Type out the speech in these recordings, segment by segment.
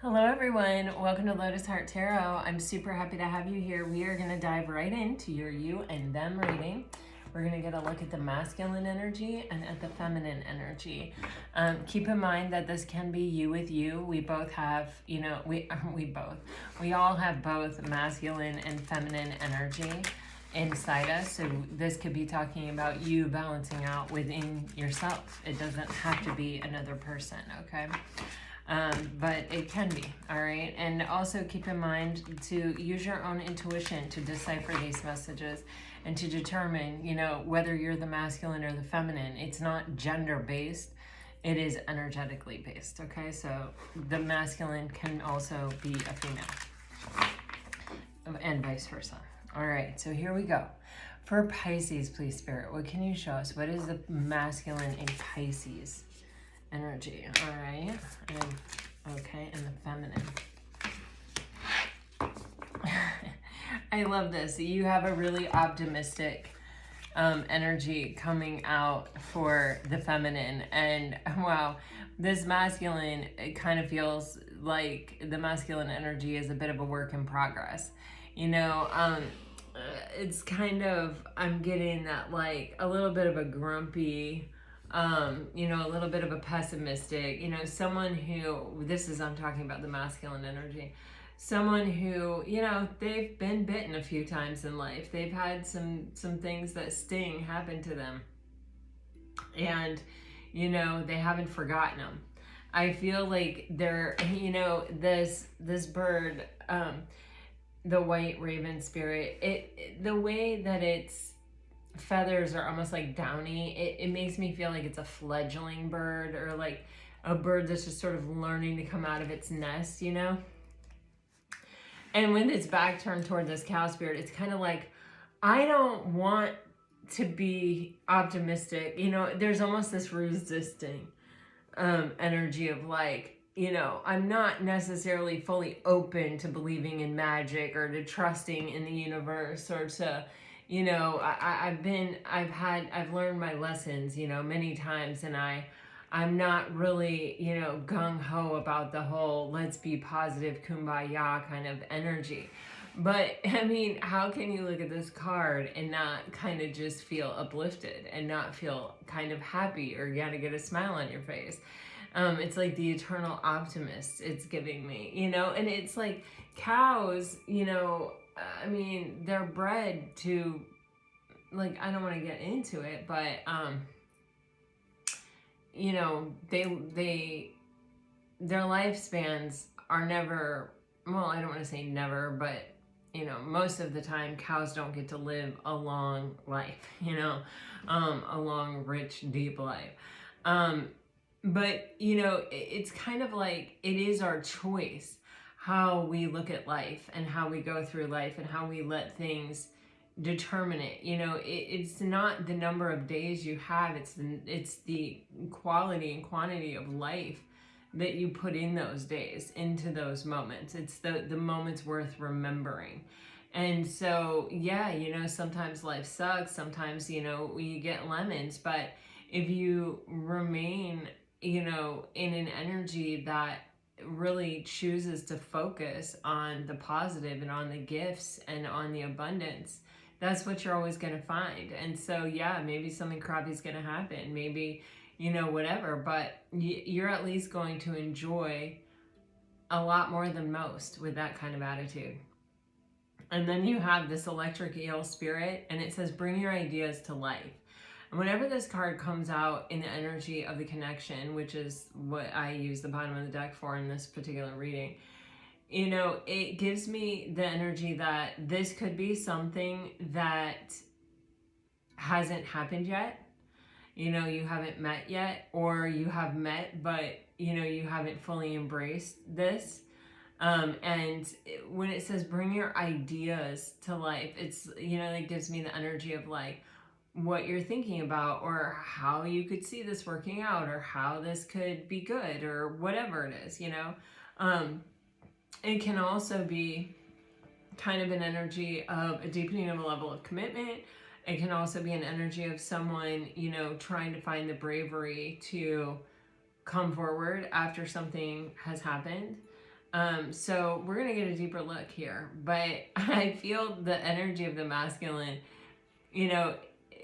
Hello everyone, welcome to Lotus Heart Tarot. I'm super happy to have you here. We are going to dive right into your you and them reading. We're going to get a look at the masculine energy and at the feminine energy. Keep in mind that this can be you with you. We both have, we all have both masculine and feminine energy inside us. So this could be talking about you balancing out within yourself. It doesn't have to be another person, okay? But it can be, all right? And also keep in mind to use your own intuition to decipher these messages and to determine, whether you're the masculine or the feminine. It's not gender-based. It is energetically based, okay? So the masculine can also be a female and vice versa. All right, so here we go. For Pisces, please, Spirit, what can you show us? What is the masculine in Pisces energy? All right, and okay, and the feminine. I love this. You have a really optimistic energy coming out for the feminine, and wow, this masculine, it kind of feels like the masculine energy is a bit of a work in progress. It's kind of, I'm getting that like a little bit of a grumpy, a little bit of a pessimistic, someone who, I'm talking about the masculine energy, someone who, they've been bitten a few times in life. They've had some things that sting happen to them, and, they haven't forgotten them. I feel like they're, this bird, the white raven spirit, the way that its feathers are almost like downy, it makes me feel like it's a fledgling bird, or like a bird that's just sort of learning to come out of its nest, And when its back turned toward this cow spirit, it's kind of like, I don't want to be optimistic. There's almost this resisting energy of like, I'm not necessarily fully open to believing in magic or to trusting in the universe, or to, I've learned my lessons, many times, and I'm not really, gung-ho about the whole let's be positive kumbaya kind of energy. But I mean, how can you look at this card and not kind of just feel uplifted and not feel kind of happy, or to get a smile on your face? It's like the eternal optimist it's giving me, and it's like cows, I mean, they're bred to, like, I don't want to get into it, but, their lifespans are never, well, I don't want to say never, but, most of the time cows don't get to live a long life, a long, rich, deep life. But, it's kind of like it is our choice how we look at life and how we go through life and how we let things determine it. It's not the number of days you have, it's the quality and quantity of life that you put in those days, into those moments. It's the moments worth remembering. And so, yeah, sometimes life sucks. Sometimes, we get lemons. But if you remain, in an energy that really chooses to focus on the positive and on the gifts and on the abundance, that's what you're always going to find. And so, yeah, maybe something crappy is going to happen. Maybe, whatever. But you're at least going to enjoy a lot more than most with that kind of attitude. And then you have this electric eel spirit, and it says, bring your ideas to life. And whenever this card comes out in the energy of the connection, which is what I use the bottom of the deck for in this particular reading, it gives me the energy that this could be something that hasn't happened yet. You haven't met yet, or you have met, but, you haven't fully embraced this. And when it says bring your ideas to life, it's, it gives me the energy of like what you're thinking about, or how you could see this working out, or how this could be good, or whatever it is, It can also be kind of an energy of a deepening of a level of commitment. It can also be an energy of someone, trying to find the bravery to come forward after something has happened. So we're going to get a deeper look here, but I feel the energy of the masculine, you know,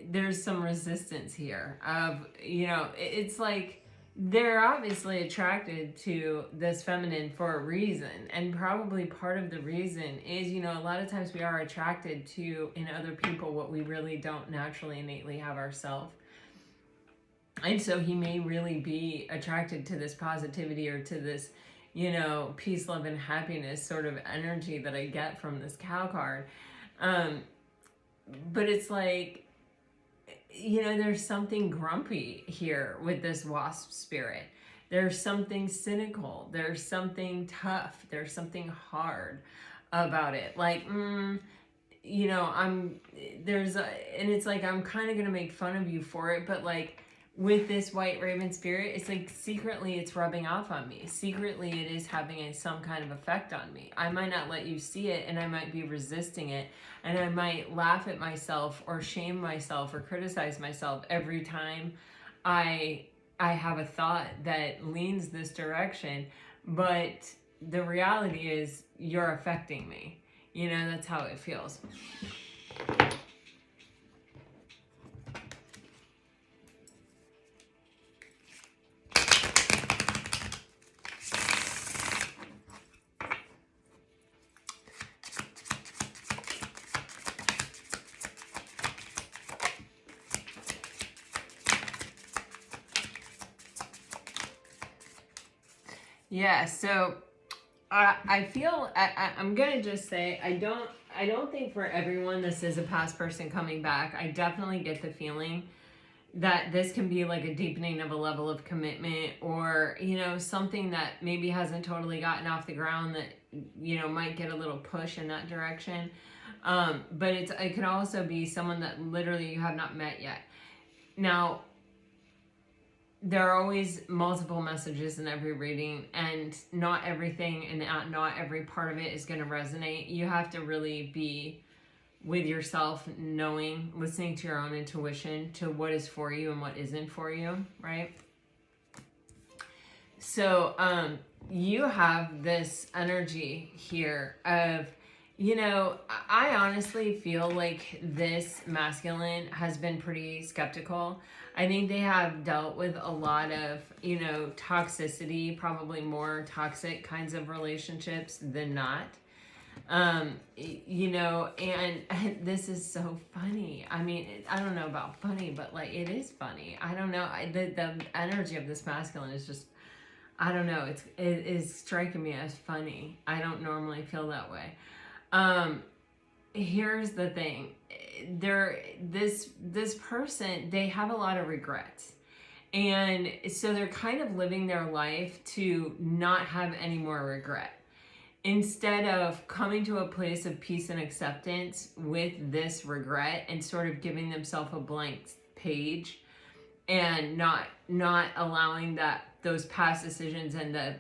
there's some resistance here of, you know, it's like they're obviously attracted to this feminine for a reason. And probably part of the reason is, you know, a lot of times we are attracted to in other people what we really don't naturally innately have ourselves. And so he may really be attracted to this positivity or to this, you know, peace, love, and happiness sort of energy that I get from this cow card. But it's like, you know, there's something grumpy here with this wasp spirit. There's something cynical. There's something tough. There's something hard about it. Like, you know, and it's like, I'm kind of going to make fun of you for it, but like, with this white raven spirit, it's like secretly it's rubbing off on me. Secretly it is having some kind of effect on me. I might not let you see it, and I might be resisting it, and I might laugh at myself or shame myself or criticize myself every time I have a thought that leans this direction. But the reality is you're affecting me. You know, that's how it feels. Yeah, so I feel I'm gonna just say I don't think for everyone this is a past person coming back. I definitely get the feeling that this can be like a deepening of a level of commitment, or, you know, something that maybe hasn't totally gotten off the ground that, you know, might get a little push in that direction. But it could also be someone that literally you have not met yet. Now, there are always multiple messages in every reading, and not everything and not every part of it is going to resonate. You have to really be with yourself, knowing, listening to your own intuition to what is for you and what isn't for you, right? So you have this energy here of, you know, I honestly feel like this masculine has been pretty skeptical. I think they have dealt with a lot of, you know, toxicity, probably more toxic kinds of relationships than not. You know, and this is so funny. I mean, I don't know about funny, but like, it is funny. I don't know. The energy of this masculine is just, I don't know. It is striking me as funny. I don't normally feel that way. Here's the thing. This person, they have a lot of regrets. And so they're kind of living their life to not have any more regret. Instead of coming to a place of peace and acceptance with this regret and sort of giving themselves a blank page and not allowing those past decisions and the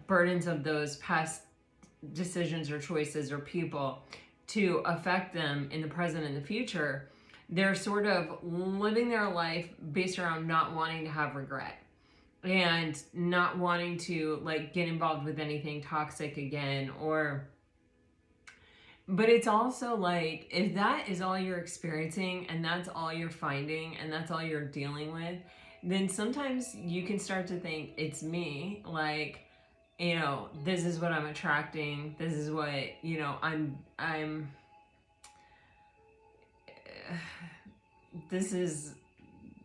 burdens of those past decisions or choices or people to affect them in the present and the future, they're sort of living their life based around not wanting to have regret and not wanting to like get involved with anything toxic again. But it's also like, if that is all you're experiencing and that's all you're finding and that's all you're dealing with, then sometimes you can start to think it's me. Like, you know, this is what I'm attracting. This is what, you know, this is,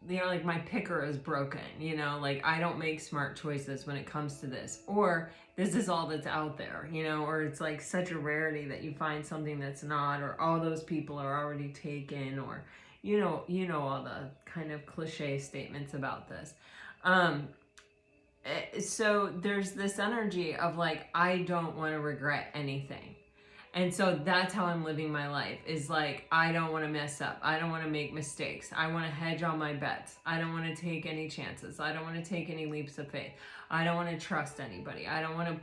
you know, like my picker is broken, you know, like I don't make smart choices when it comes to this, or this is all that's out there, you know, or it's like such a rarity that you find something that's not, or all those people are already taken, or, you know, all the kind of cliche statements about this. So there's this energy of like, I don't want to regret anything. And so that's how I'm living my life, is like, I don't want to mess up. I don't want to make mistakes. I want to hedge all my bets. I don't want to take any chances. I don't want to take any leaps of faith. I don't want to trust anybody. I don't want to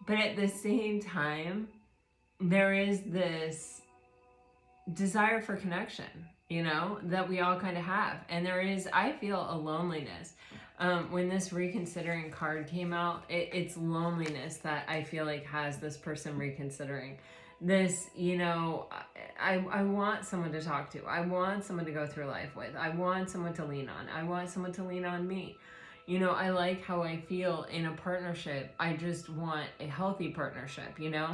but at the same time, there is this desire for connection, you know, that we all kind of have. And there is, I feel, a loneliness. When this reconsidering card came out, it's loneliness that I feel like has this person reconsidering. This, you know, I want someone to talk to. I want someone to go through life with. I want someone to lean on. I want someone to lean on me. You know, I like how I feel in a partnership. I just want a healthy partnership, you know?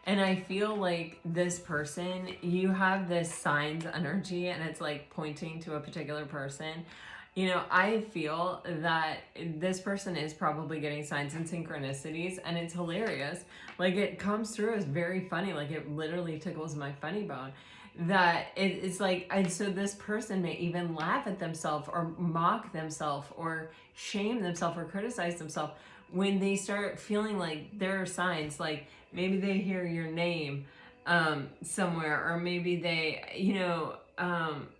And I feel like this person, you have this signs energy and it's like pointing to a particular person. You know, I feel that this person is probably getting signs and synchronicities, and it's hilarious. Like, it comes through as very funny. Like, it literally tickles my funny bone. That it's like, and so this person may even laugh at themselves or mock themselves or shame themselves or criticize themselves when they start feeling like there are signs. Like, maybe they hear your name somewhere, or maybe they, you know,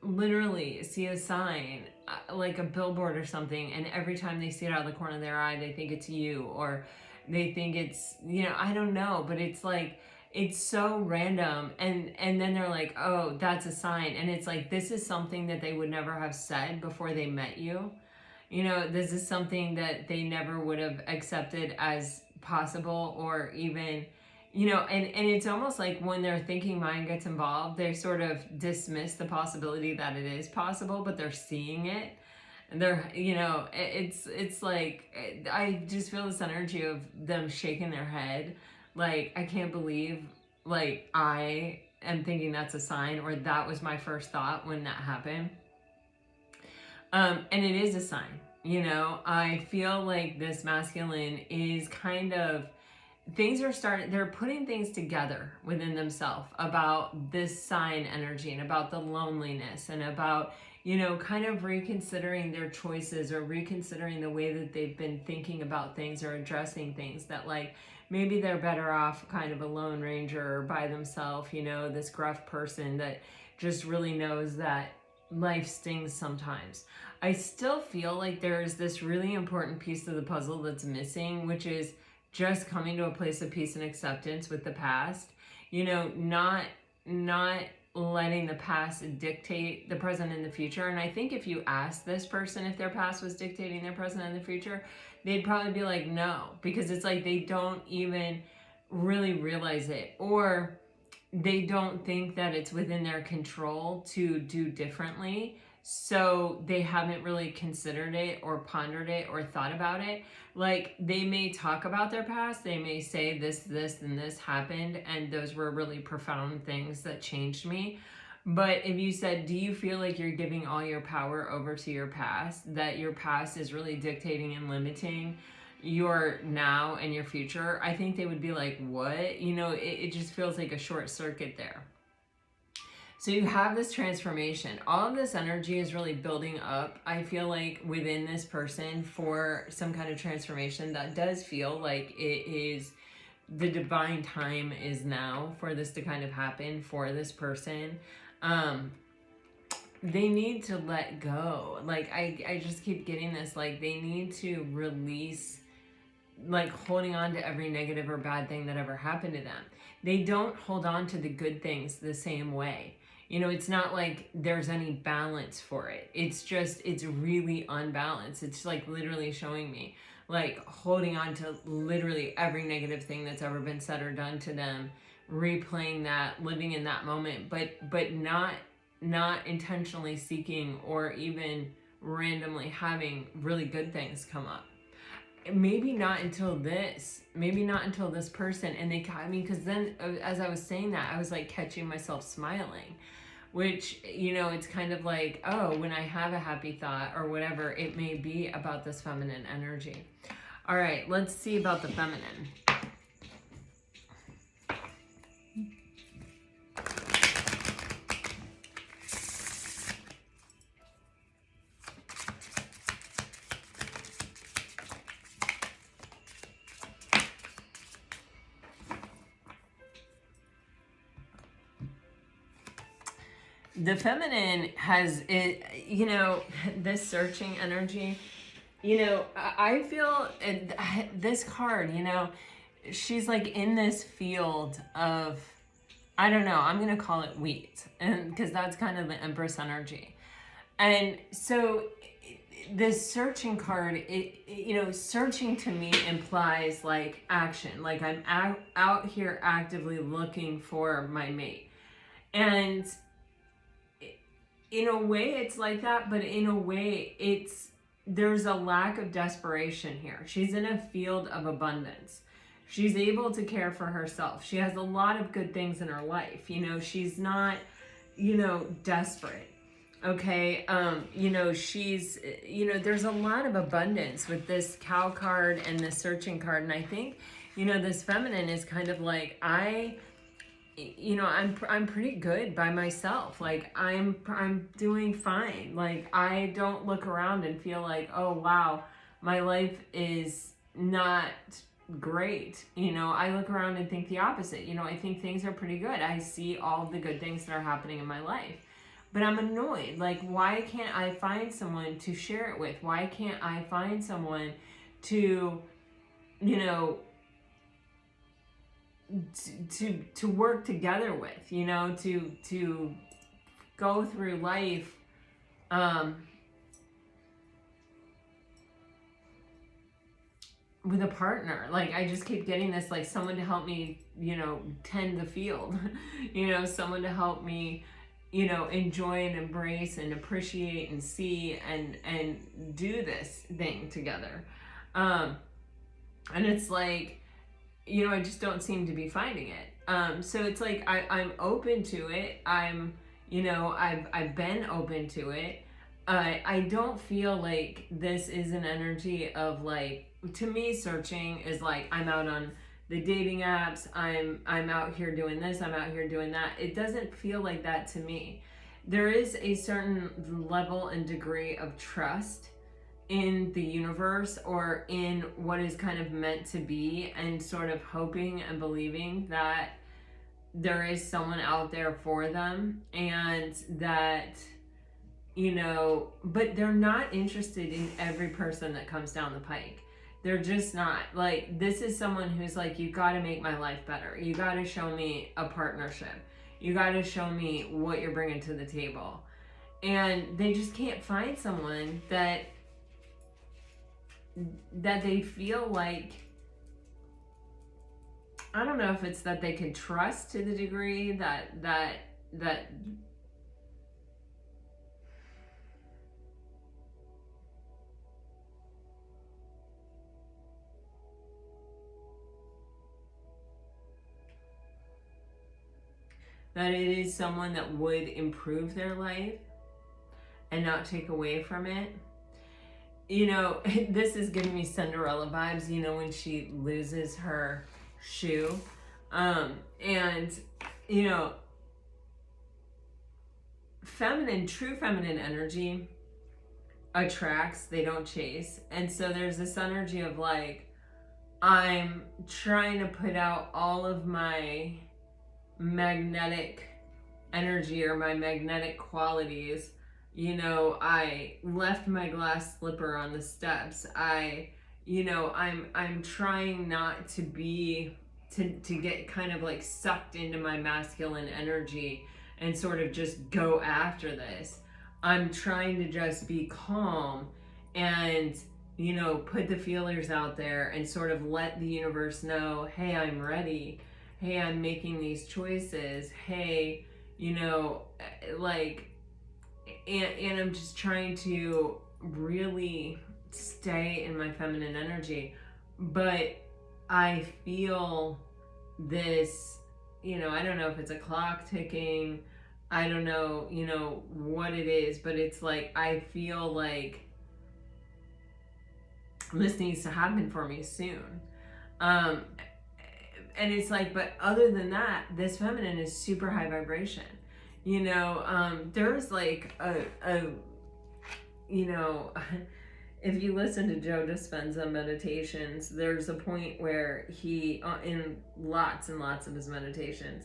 literally see a sign like a billboard or something, and every time they see it out of the corner of their eye, they think it's you, or they think it's, you know, I don't know, but it's like, it's so random, and then they're like, oh, that's a sign. And it's like, this is something that they would never have said before they met you. You know, this is something that they never would have accepted as possible, or even, you know, and it's almost like when their thinking mind gets involved, they sort of dismiss the possibility that it is possible, but they're seeing it. And they're, you know, it's like, I just feel this energy of them shaking their head. Like, I can't believe, like, I am thinking that's a sign, or that was my first thought when that happened. And it is a sign, you know. I feel like this masculine is kind of, things are starting, they're putting things together within themselves about this sign energy and about the loneliness and about, you know, kind of reconsidering their choices or reconsidering the way that they've been thinking about things or addressing things, that like maybe they're better off kind of a lone ranger or by themselves, you know, this gruff person that just really knows that life stings sometimes. I still feel like there's this really important piece of the puzzle that's missing, which is just coming to a place of peace and acceptance with the past. You know, not letting the past dictate the present and the future. And I think if you ask this person if their past was dictating their present and the future, they'd probably be like, no, because it's like they don't even really realize it, or they don't think that it's within their control to do differently. So they haven't really considered it or pondered it or thought about it. Like, they may talk about their past, they may say this, and this happened, and those were really profound things that changed me. But if you said, do you feel like you're giving all your power over to your past, that your past is really dictating and limiting your now and your future, I think they would be like, what? You know, it just feels like a short circuit there. So you have this transformation. All of this energy is really building up, I feel like, within this person for some kind of transformation that does feel like it is, the divine time is now for this to kind of happen for this person. They need to let go. Like, I just keep getting this, like, they need to release, like, holding on to every negative or bad thing that ever happened to them. They don't hold on to the good things the same way. You know, it's not like there's any balance for it. It's just, it's really unbalanced. It's like literally showing me, like, holding on to literally every negative thing that's ever been said or done to them, replaying that, living in that moment, but not intentionally seeking or even randomly having really good things come up. Maybe not until this person. And they, I mean, because then as I was saying that, I was like catching myself smiling, which, you know, it's kind of like, oh, when I have a happy thought or whatever, it may be about this feminine energy. All right, let's see about the feminine. The feminine has it, you know, this searching energy. You know, I feel this card, you know, she's like in this field of I don't know, I'm going to call it wheat, and because that's kind of the Empress energy. And so this searching card, searching to me implies like action, like I'm out here actively looking for my mate. And in a way it's like that, but in a way there's a lack of desperation here. She's in a field of abundance. She's able to care for herself. She has a lot of good things in her life. She's not, desperate. Okay. She's, there's a lot of abundance with this cow card and the searching card. And I think, this feminine is kind of like, I'm pretty good by myself. Like I'm doing fine. Like I don't look around and feel like, oh wow, my life is not great. I look around and think the opposite. I think things are pretty good. I see all the good things that are happening in my life. But I'm annoyed. Like, why can't I find someone to share it with? Why can't I find someone to, to work together with, to go through life with a partner. Like I just keep getting this, like someone to help me, tend the field, someone to help me, enjoy and embrace and appreciate and see and do this thing together. And it's like, I just don't seem to be finding it. So it's like, I'm open to it. I've been open to it. I don't feel like this is an energy of like, to me, searching is like, I'm out on the dating apps, I'm out here doing this, I'm out here doing that. It doesn't feel like that to me. There is a certain level and degree of trust in the universe or in what is kind of meant to be, and sort of hoping and believing that there is someone out there for them, and that, but they're not interested in every person that comes down the pike. They're just not. Like, this is someone who's like, you got to make my life better. You got to show me a partnership. You got to show me what you're bringing to the table. And they just can't find someone that they feel like, I don't know if it's that they can trust to the degree that it is someone that would improve their life and not take away from it. This is giving me Cinderella vibes, when she loses her shoe. And, true feminine energy attracts, they don't chase. And so there's this energy of like, I'm trying to put out all of my magnetic energy or my magnetic qualities. I left my glass slipper on the steps. I'm trying not to be, to get kind of like sucked into my masculine energy and sort of just go after this. I'm trying to just be calm and, put the feelers out there and sort of let the universe know, hey, I'm ready. Hey, I'm making these choices. Hey, like, and I'm just trying to really stay in my feminine energy. But I feel this, I don't know if it's a clock ticking. I don't know, what it is, but it's like, I feel like this needs to happen for me soon. And it's like, but other than that, this feminine is super high vibration. There's like if you listen to Joe Dispenza meditations, there's a point where he, in lots and lots of his meditations,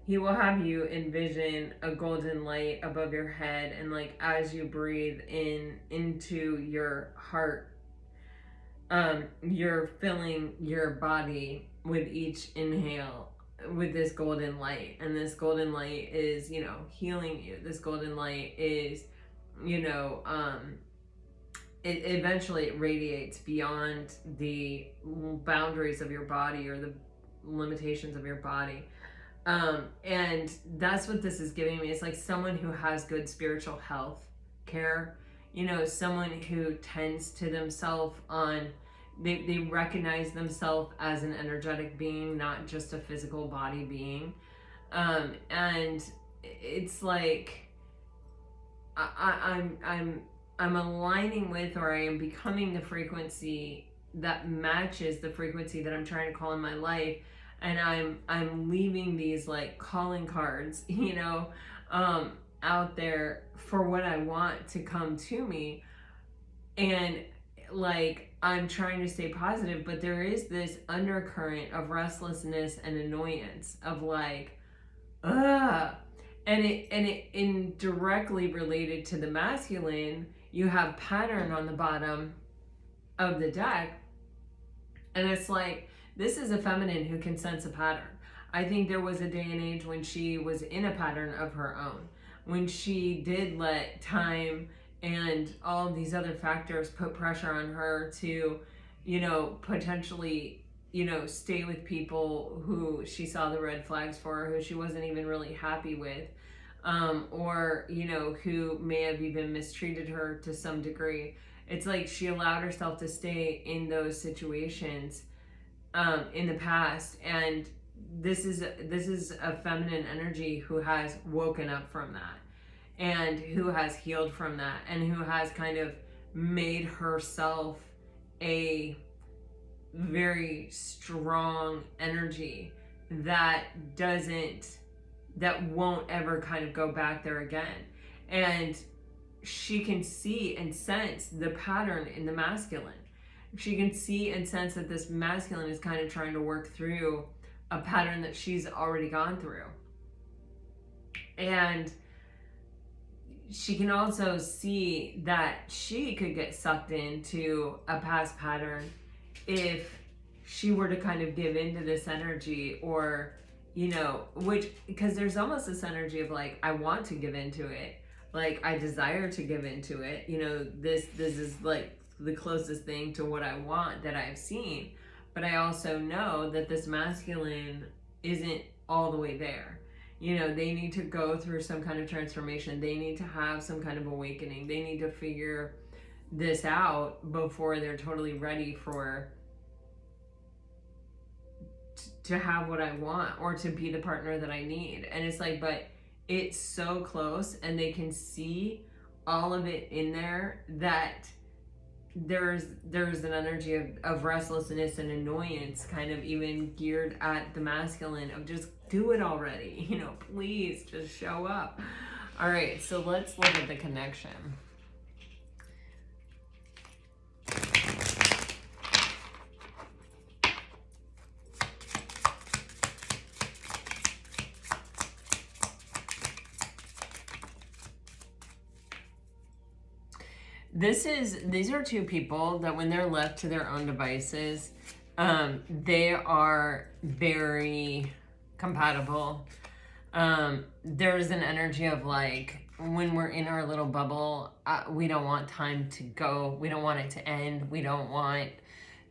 he will have you envision a golden light above your head, and like as you breathe into your heart, you're filling your body with each inhale with this golden light, and this golden light is, you know, healing you. This golden light is, you know, it eventually it radiates beyond the boundaries of your body or the limitations of your body. And that's what this is giving me. It's like someone who has good spiritual health care, you know, someone who tends to themselves on, they recognize themselves as an energetic being, not just a physical body being. And it's like I'm aligning with, or I am becoming the frequency that matches the frequency that I'm trying to call in my life. And I'm leaving these like calling cards, you know, out there for what I want to come to me. And like, I'm trying to stay positive, but there is this undercurrent of restlessness and annoyance of like, ugh. And it indirectly related to the masculine, you have pattern on the bottom of the deck. And it's like, this is a feminine who can sense a pattern. I think there was a day and age when she was in a pattern of her own, when she did let time and all of these other factors put pressure on her to, you know, potentially, you know, stay with people who she saw the red flags for, who she wasn't even really happy with, or, you know, who may have even mistreated her to some degree. It's like she allowed herself to stay in those situations in the past, and this is a feminine energy who has woken up from that, and who has healed from that, and who has kind of made herself a very strong energy that won't ever kind of go back there again. And she can see and sense the pattern in the masculine. She can see and sense that this masculine is kind of trying to work through a pattern that she's already gone through. And she can also see that she could get sucked into a past pattern if she were to kind of give into this energy, or, you know, which, because there's almost this energy of like, I want to give into it. Like, I desire to give into it. You know, this is like the closest thing to what I want that I've seen. But I also know that this masculine isn't all the way there. You know, they need to go through some kind of transformation. They need to have some kind of awakening. They need to figure this out before they're totally ready for to have what I want, or to be the partner that I need. And it's like, but it's so close, and they can see all of it in there, that there's an energy of restlessness and annoyance kind of even geared at the masculine, of just do it already, you know, please just show up. All right, so let's look at the connection. These are two people that when they're left to their own devices, they are very compatible. There's an energy of like, when we're in our little bubble, we don't want time to go. We don't want it to end. We don't want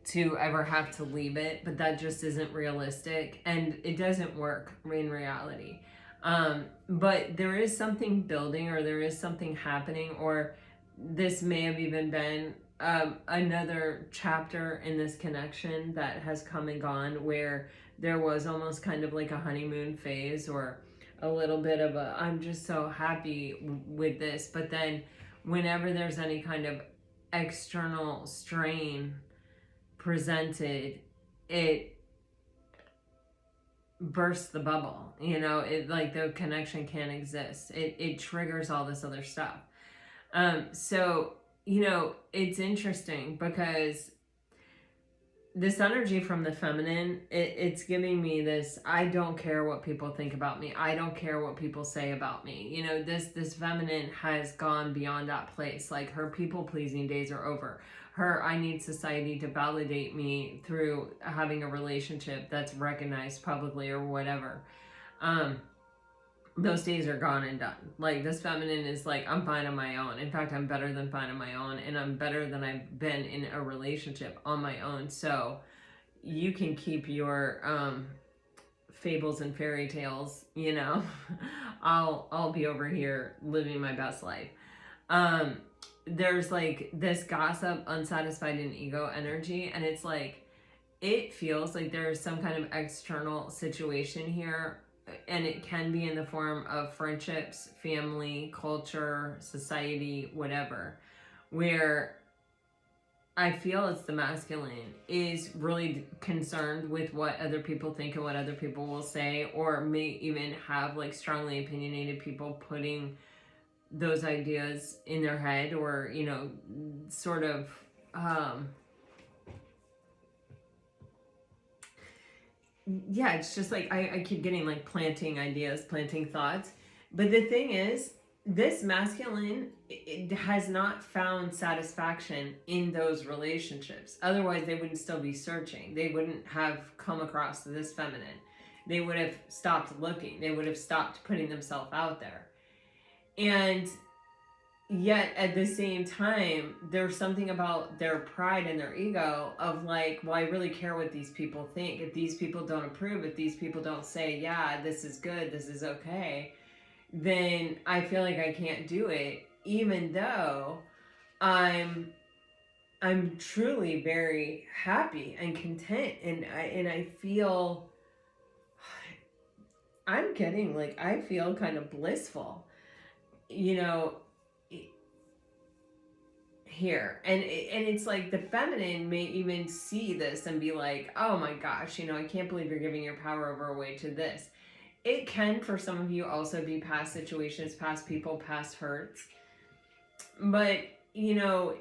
to ever have to leave it, but that just isn't realistic, and it doesn't work in reality. But there is something building, or there is something happening, or this may have even been another chapter in this connection that has come and gone, where there was almost kind of like a honeymoon phase, or a little bit of a, I'm just so happy with this. But then whenever there's any kind of external strain presented, it bursts the bubble, you know, it like the connection can't exist. It triggers all this other stuff. So, you know, it's interesting because this energy from the feminine, it's giving me this, I don't care what people think about me. I don't care what people say about me. You know, this feminine has gone beyond that place. Like, her people pleasing days are over. Her, I need society to validate me through having a relationship that's recognized publicly or whatever. Those days are gone and done. Like, this feminine is like, I'm fine on my own. In fact, I'm better than fine on my own, and I'm better than I've been in a relationship on my own. So you can keep your fables and fairy tales, you know. I'll be over here living my best life. There's like this gossip, unsatisfied, and ego energy, and it's like, it feels like there's some kind of external situation here, and it can be in the form of friendships, family, culture, society, whatever, where I feel it's the masculine is really concerned with what other people think and what other people will say, or may even have like strongly opinionated people putting those ideas in their head, or, you know, sort of yeah, it's just like I keep getting like planting ideas, planting thoughts. But the thing is, this masculine, it has not found satisfaction in those relationships. Otherwise, they wouldn't still be searching. They wouldn't have come across this feminine. They would have stopped looking. They would have stopped putting themselves out there. And yet at the same time, there's something about their pride and their ego of like, well, I really care what these people think. If these people don't approve, if these people don't say, yeah, this is good, this is okay, then I feel like I can't do it, even though I'm truly very happy and content, and I feel, I'm getting like, I feel kind of blissful, you know, here. And it's like the feminine may even see this and be like, oh my gosh, you know, I can't believe you're giving your power over away to this. It can, for some of you, also be past situations, past people, past hurts. But, you know,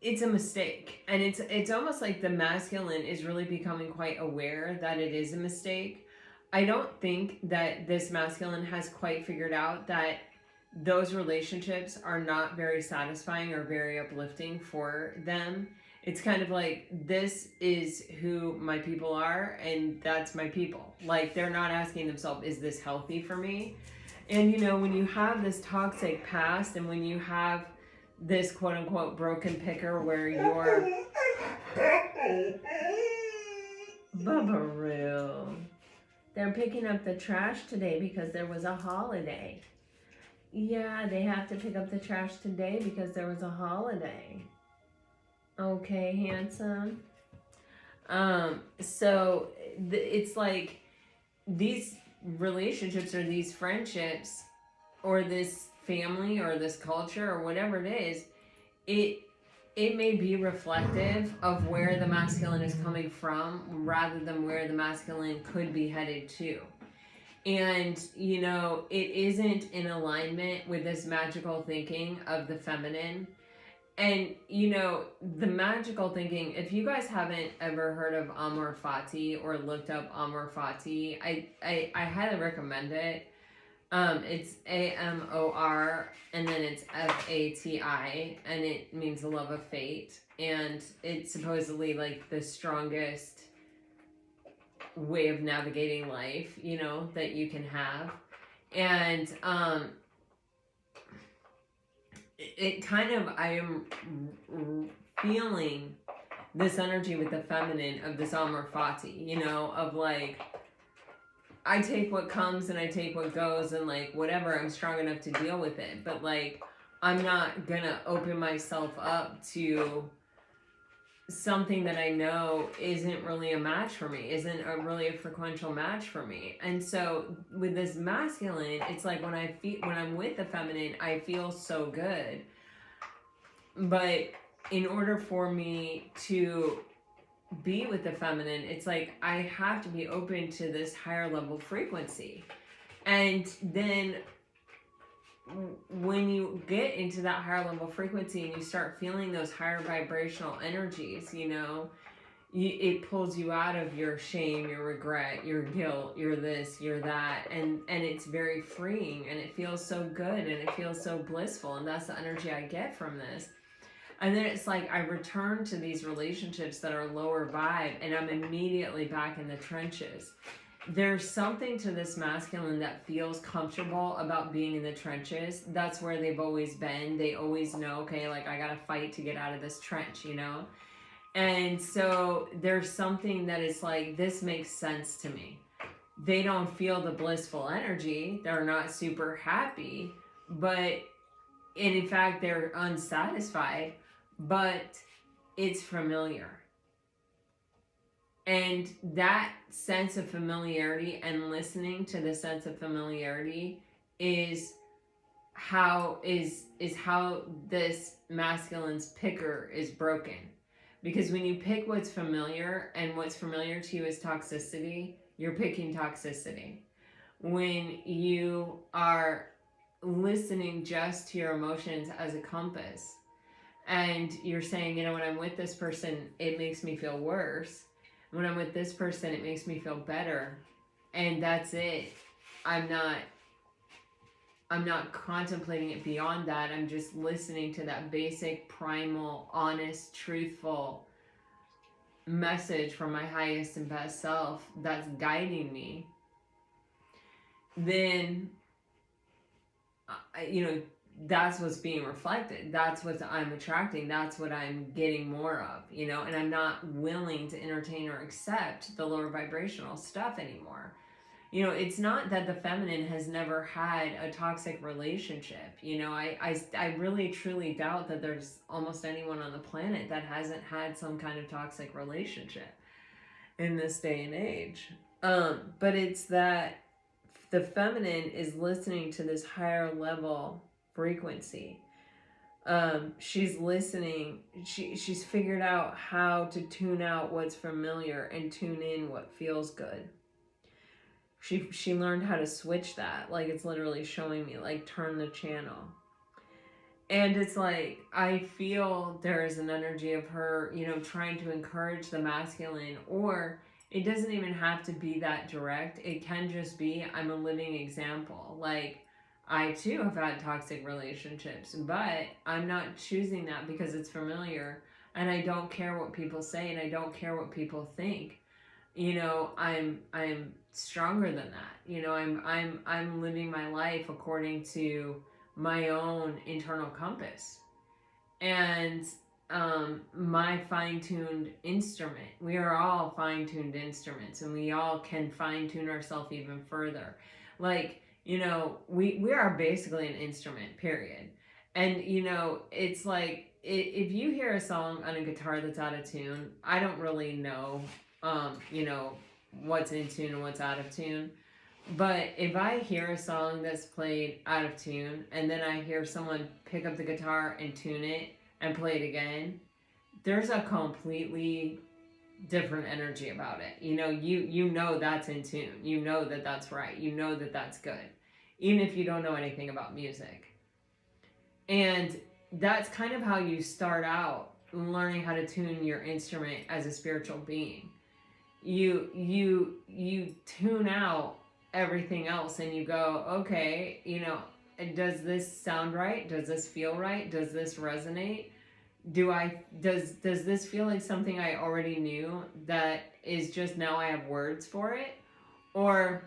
it's a mistake. And it's almost like the masculine is really becoming quite aware that it is a mistake. I don't think that this masculine has quite figured out that those relationships are not very satisfying or very uplifting for them. It's kind of like, this is who my people are, and that's my people. Like, they're not asking themselves, is this healthy for me? And, you know, when you have this toxic past, and when you have this quote unquote broken picker where you're Bubbaroo, they're picking up the trash today because there was a holiday. Yeah, they have to pick up the trash today because there was a holiday. Okay, handsome. So it's like these relationships or these friendships or this family or this culture or whatever it is, it may be reflective of where the masculine is coming from rather than where the masculine could be headed to. And, you know, it isn't in alignment with this magical thinking of the feminine. And, you know, the magical thinking, if you guys haven't ever heard of Amor Fati or looked up Amor Fati, I highly recommend it. It's AMOR and then it's FATI, and it means the love of fate. And it's supposedly like the strongest way of navigating life, you know, that you can have. And it kind of, I am feeling this energy with the feminine of this Amor Fati, you know, of like, I take what comes and I take what goes, and like whatever, I'm strong enough to deal with it. But like, I'm not gonna open myself up to something that I know isn't really a match for me, isn't really a frequential match for me. And so with this masculine, it's like when I'm with the feminine, I feel so good. But in order for me to be with the feminine, it's like I have to be open to this higher level frequency. And then when you get into that higher level frequency and you start feeling those higher vibrational energies, you know, it pulls you out of your shame, your regret, your guilt, your this, your that, and it's very freeing, and it feels so good, and it feels so blissful, and that's the energy I get from this. And then it's like I return to these relationships that are lower vibe, and I'm immediately back in the trenches. There's something to this masculine that feels comfortable about being in the trenches. That's where they've always been. They always know, okay, like I gotta fight to get out of this trench, you know? And so there's something that is like, this makes sense to me. They don't feel the blissful energy. They're not super happy, but in fact, they're unsatisfied, but it's familiar. And that sense of familiarity and listening to the sense of familiarity is how this masculine's picker is broken. Because when you pick what's familiar, and what's familiar to you is toxicity, you're picking toxicity. When you are listening just to your emotions as a compass, and you're saying, you know, when I'm with this person, it makes me feel worse. When I'm with this person, it makes me feel better. And that's it. I'm not contemplating it beyond that. I'm just listening to that basic, primal, honest, truthful message from my highest and best self that's guiding me. Then, you know, that's what's being reflected. That's what I'm attracting. That's what I'm getting more of, you know, and I'm not willing to entertain or accept the lower vibrational stuff anymore. You know, it's not that the feminine has never had a toxic relationship. You know, I really truly doubt that there's almost anyone on the planet that hasn't had some kind of toxic relationship in this day and age. But it's that the feminine is listening to this higher level frequency. She's listening. She's figured out how to tune out what's familiar and tune in what feels good. She learned how to switch that. Like, it's literally showing me, like, turn the channel. And it's like, I feel there is an energy of her, you know, trying to encourage the masculine, or it doesn't even have to be that direct. It can just be, I'm a living example. Like, I too have had toxic relationships, but I'm not choosing that because it's familiar, and I don't care what people say, and I don't care what people think. You know, I'm stronger than that. You know, I'm living my life according to my own internal compass, and my fine-tuned instrument. We are all fine-tuned instruments, and we all can fine-tune ourselves even further. Like, you know, we are basically an instrument, period. And, you know, it's like, if you hear a song on a guitar that's out of tune, I don't really know, you know, what's in tune and what's out of tune. But if I hear a song that's played out of tune, and then I hear someone pick up the guitar and tune it and play it again, there's a completely different energy about it. You know, you know that's in tune. You know that that's right. You know that that's good, even if you don't know anything about music. And that's kind of how you start out learning how to tune your instrument as a spiritual being. You tune out everything else, and you go, okay, you know, does this sound right? Does this feel right? Does this resonate? Does this feel like something I already knew that is just now I have words for it? Or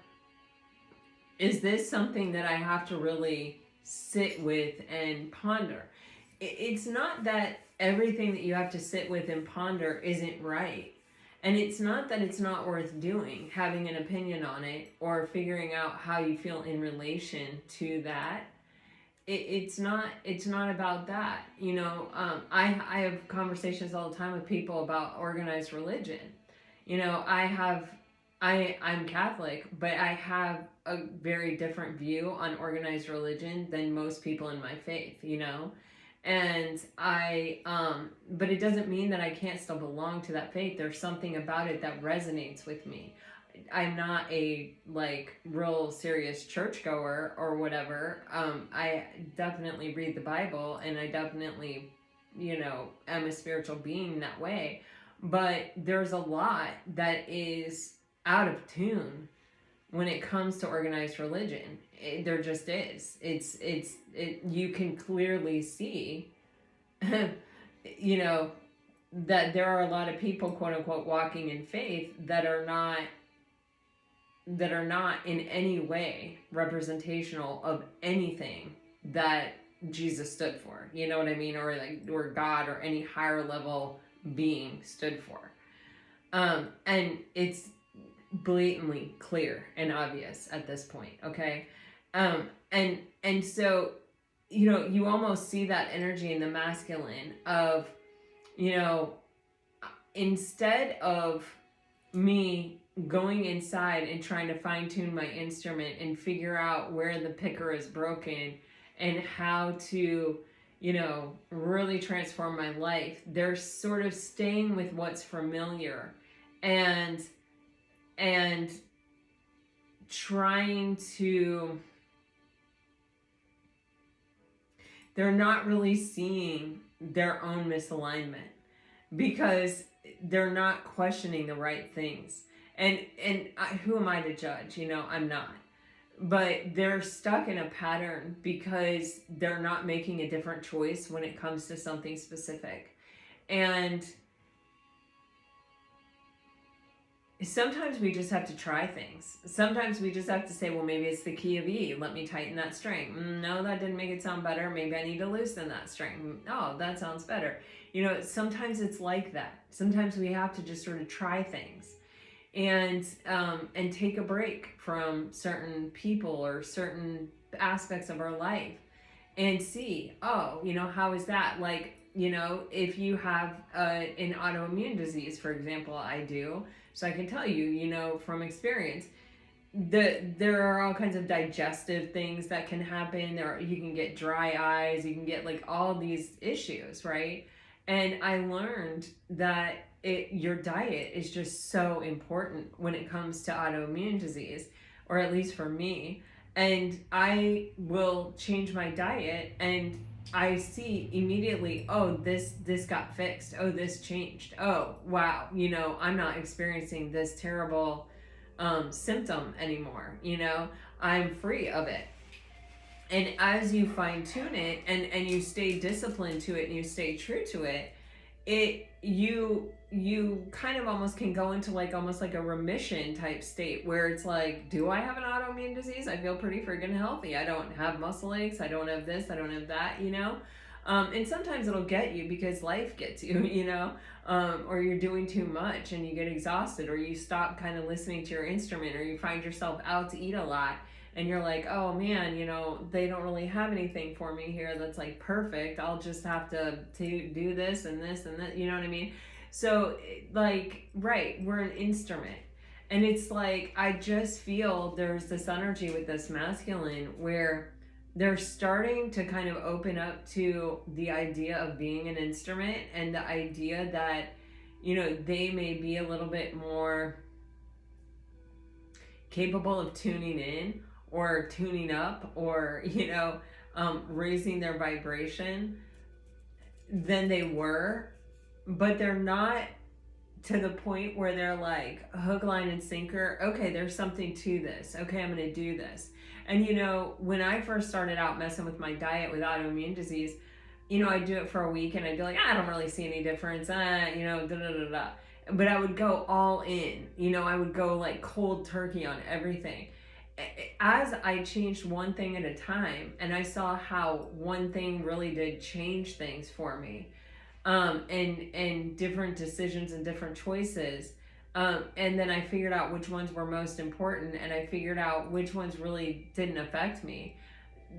is this something that I have to really sit with and ponder? It's not that everything that you have to sit with and ponder isn't right. And it's not that it's not worth doing, having an opinion on it, or figuring out how you feel in relation to that. It's not about that. You know, I have conversations all the time with people about organized religion. You know, I'm Catholic, but I have a very different view on organized religion than most people in my faith, you know? And but it doesn't mean that I can't still belong to that faith. There's something about it that resonates with me. I'm not a, like, real serious churchgoer or whatever. I definitely read the Bible, and I definitely, you know, am a spiritual being that way. But there's a lot that is out of tune when it comes to organized religion. There just is. You can clearly see, you know, that there are a lot of people, quote unquote, walking in faith that are not in any way representational of anything that Jesus stood for. You know what I mean? Or God or any higher level being stood for. And it's blatantly clear and obvious at this point, okay? And so, you almost see that energy in the masculine of, instead of me going inside and trying to fine tune my instrument and figure out where the picker is broken and how to, really transform my life, they're sort of staying with what's familiar and trying to, they're not really seeing their own misalignment because they're not questioning the right things. And who am I to judge? I'm not. But they're stuck in a pattern because they're not making a different choice when it comes to something specific. And sometimes we just have to try things. Sometimes we just have to say, well, maybe it's the key of E. Let me tighten that string. No, that didn't make it sound better. Maybe I need to loosen that string. Oh, that sounds better. Sometimes it's like that. Sometimes we have to just sort of try things and take a break from certain people or certain aspects of our life and see, how is that? Like, if you have an autoimmune disease, for example, I do. So I can tell you, from experience, there are all kinds of digestive things that can happen. You can get dry eyes, you can get like all these issues, right? And I learned that your diet is just so important when it comes to autoimmune disease, or at least for me. And I will change my diet and I see immediately, oh, this got fixed. Oh, this changed. Oh, wow. I'm not experiencing this terrible symptom anymore. I'm free of it. And as you fine tune it and you stay disciplined to it and you stay true to it, you kind of almost can go into almost like a remission type state where it's like, do I have an autoimmune disease? I feel pretty friggin' healthy. I don't have muscle aches. I don't have this. I don't have that, and sometimes it'll get you because life gets you, or you're doing too much and you get exhausted, or you stop kind of listening to your instrument, or you find yourself out to eat a lot. And you're like, oh man, they don't really have anything for me here that's like perfect. I'll just have to do this and this and that, you know what I mean? So right, we're an instrument. And it's like, I just feel there's this energy with this masculine where they're starting to kind of open up to the idea of being an instrument and the idea that, they may be a little bit more capable of tuning in or tuning up or, raising their vibration than they were, but they're not to the point where they're like hook, line, and sinker. Okay, there's something to this. Okay, I'm going to do this. And, when I first started out messing with my diet with autoimmune disease, I'd do it for a week and I'd be like, I don't really see any difference. But I would go all in, I would go like cold turkey on everything. As I changed one thing at a time and I saw how one thing really did change things for me, and different decisions and different choices, and then I figured out which ones were most important and I figured out which ones really didn't affect me.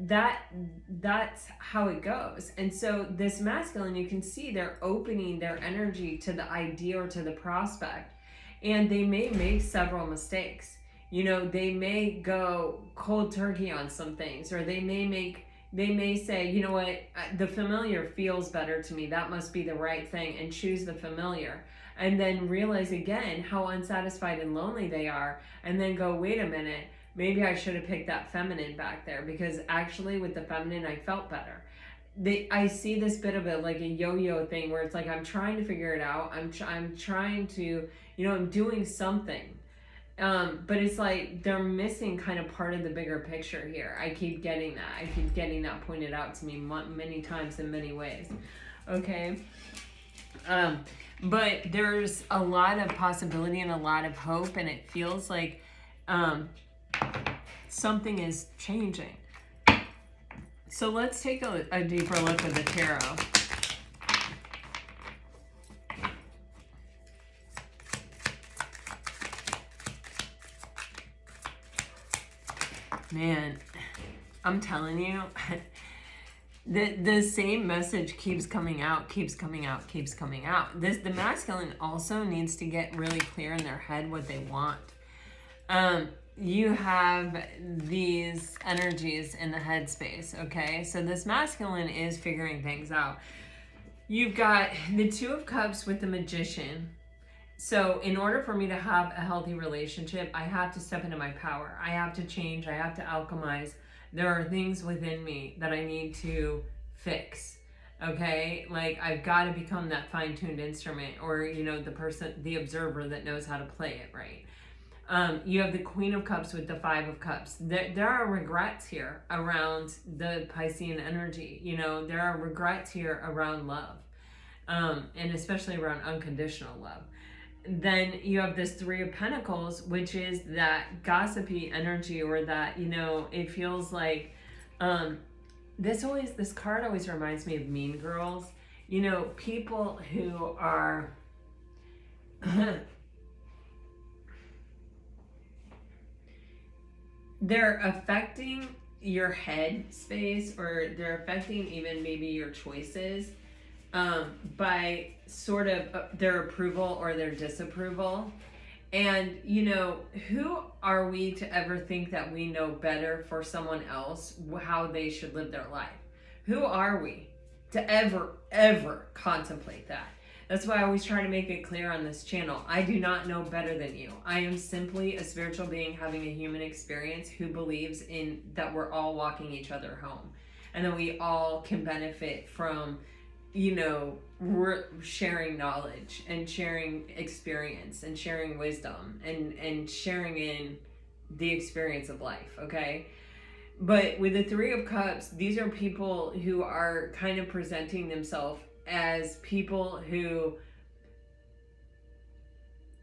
That's how it goes. And so this masculine, you can see they're opening their energy to the idea or to the prospect, and they may make several mistakes. They may go cold turkey on some things, or they may say, you know what, the familiar feels better to me. That must be the right thing, and choose the familiar. And then realize again how unsatisfied and lonely they are, and then go, wait a minute, maybe I should have picked that feminine back there because actually with the feminine I felt better. I see this bit of it like a yo-yo thing where it's like I'm trying to figure it out. I'm trying to, I'm doing something. But it's like they're missing kind of part of the bigger picture here. I keep getting that. I keep getting that pointed out to me many times in many ways. Okay. But there's a lot of possibility and a lot of hope, and it feels like something is changing. So let's take a deeper look at the tarot. Man, I'm telling you, the same message keeps coming out. The masculine also needs to get really clear in their head what they want. You have these energies in the headspace, okay? So this masculine is figuring things out. You've got the Two of Cups with the Magician. So in order for me to have a healthy relationship, I have to step into my power. I have to change. I have to alchemize. There are things within me that I need to fix. Okay? Like I've got to become that fine-tuned instrument, or, the observer that knows how to play it right. You have the Queen of Cups with the Five of Cups. There are regrets here around the Piscean energy. There are regrets here around love, and especially around unconditional love. Then you have this Three of Pentacles, which is that gossipy energy, or that, it feels like, this card always reminds me of Mean Girls. People who are, they're affecting your head space, or they're affecting even maybe your choices, by sort of their approval or their disapproval. And, who are we to ever think that we know better for someone else how they should live their life? Who are we to ever contemplate that? That's why I always try to make it clear on this channel. I do not know better than you. I am simply a spiritual being having a human experience who believes in that we're all walking each other home, and that we all can benefit from, we're sharing knowledge and sharing experience and sharing wisdom and sharing in the experience of life, okay? But with the Three of Cups, these are people who are kind of presenting themselves as people who,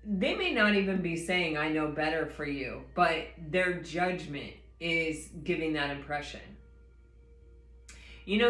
they may not even be saying, I know better for you, but their judgment is giving that impression.